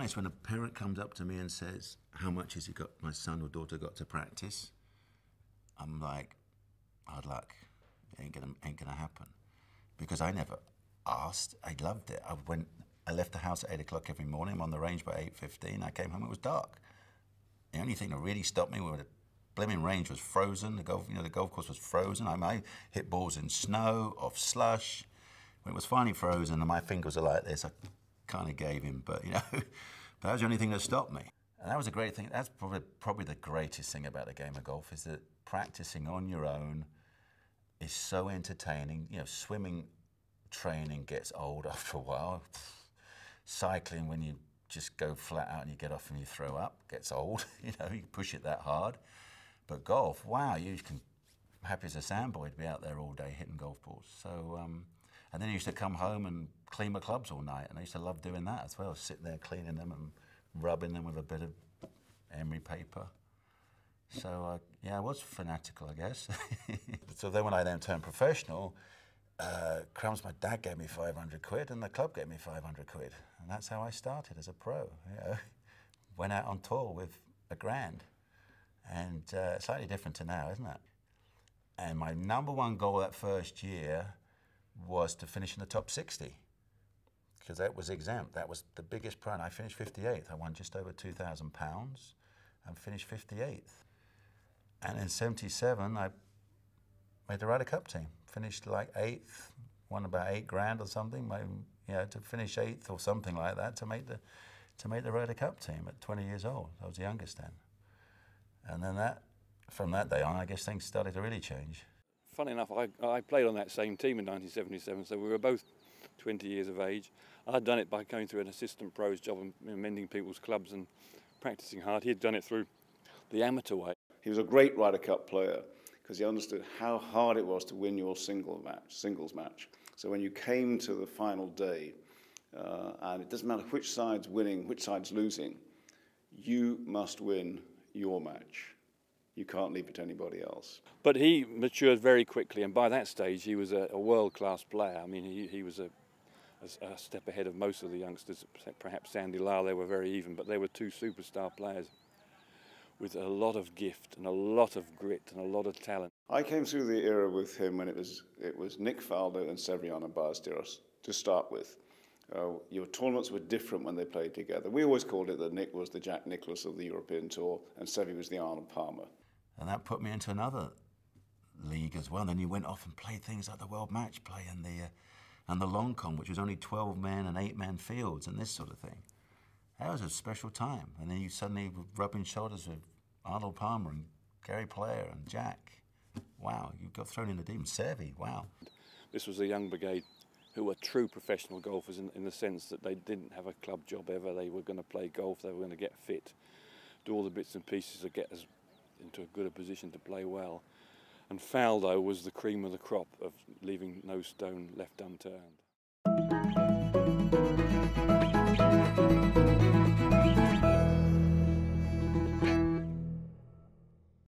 nice when a parent comes up to me and says, how much has my son or daughter got to practice? I'm like, hard luck, ain't gonna happen. Because I never asked, I loved it. I left the house at 8 o'clock every morning, I'm on the range by 8:15, I came home, it was dark. The only thing that really stopped me was the blimmin' range was frozen, the golf course was frozen. I hit balls in snow, off slush. When it was finally frozen and my fingers are like this, I kind of gave in, but but that was the only thing that stopped me. And that was a great thing. That's probably the greatest thing about the game of golf, is that practicing on your own is so entertaining. Swimming training gets old after a while. Cycling, when you just go flat out and you get off and you throw up, gets old. You push it that hard. But golf, wow, you can, happy as a sandboy to be out there all day hitting golf balls. So, and then I used to come home and clean my clubs all night, and I used to love doing that as well, sitting there cleaning them and rubbing them with a bit of emery paper. So, yeah, I was fanatical, I guess. So then when I turned professional, crumbs, my dad gave me 500 quid and the club gave me 500 quid. And that's how I started as a pro. Went out on tour with $1,000. And slightly different to now, isn't it? And my #1 goal that first year was to finish in the top 60, because that was exempt. That was the biggest pro, and I finished 58th. I won just over £2,000 and finished 58th. And in '77, I made the Ryder Cup team. Finished like 8th, won about $8,000 or something. To finish 8th or something like that to make the Ryder Cup team at 20 years old. I was the youngest then. And then from that day on, I guess things started to really change. Funny enough, I played on that same team in 1977, so we were both 20 years of age. I'd done it by going through an assistant pro's job and mending people's clubs and practicing hard. He'd done it through the amateur way. He was a great Ryder Cup player because he understood how hard it was to win your singles match. So when you came to the final day, and it doesn't matter which side's winning, which side's losing, you must win your match. You can't leave it to anybody else. But he matured very quickly, and by that stage he was a world-class player. I mean, he was a step ahead of most of the youngsters. Perhaps Sandy Lyle, they were very even, but they were two superstar players with a lot of gift and a lot of grit and a lot of talent. I came through the era with him when it was Nick Faldo and Severiano Ballesteros to start with. Your tournaments were different when they played together. We always called it that Nick was the Jack Nicklaus of the European Tour and Sevi was the Arnold Palmer. And that put me into another league as well. Then you went off and played things like the World Match Play and the Long Con, which was only 12-man and 8-man fields and this sort of thing. That was a special time. And then you suddenly were rubbing shoulders with Arnold Palmer and Gary Player and Jack. Wow, you got thrown in the deep. Sevi, wow. This was a young brigade who were true professional golfers in the sense that they didn't have a club job ever. They were going to play golf, they were going to get fit, do all the bits and pieces to get us into a good position to play well. And Faldo was the cream of the crop of leaving no stone left unturned.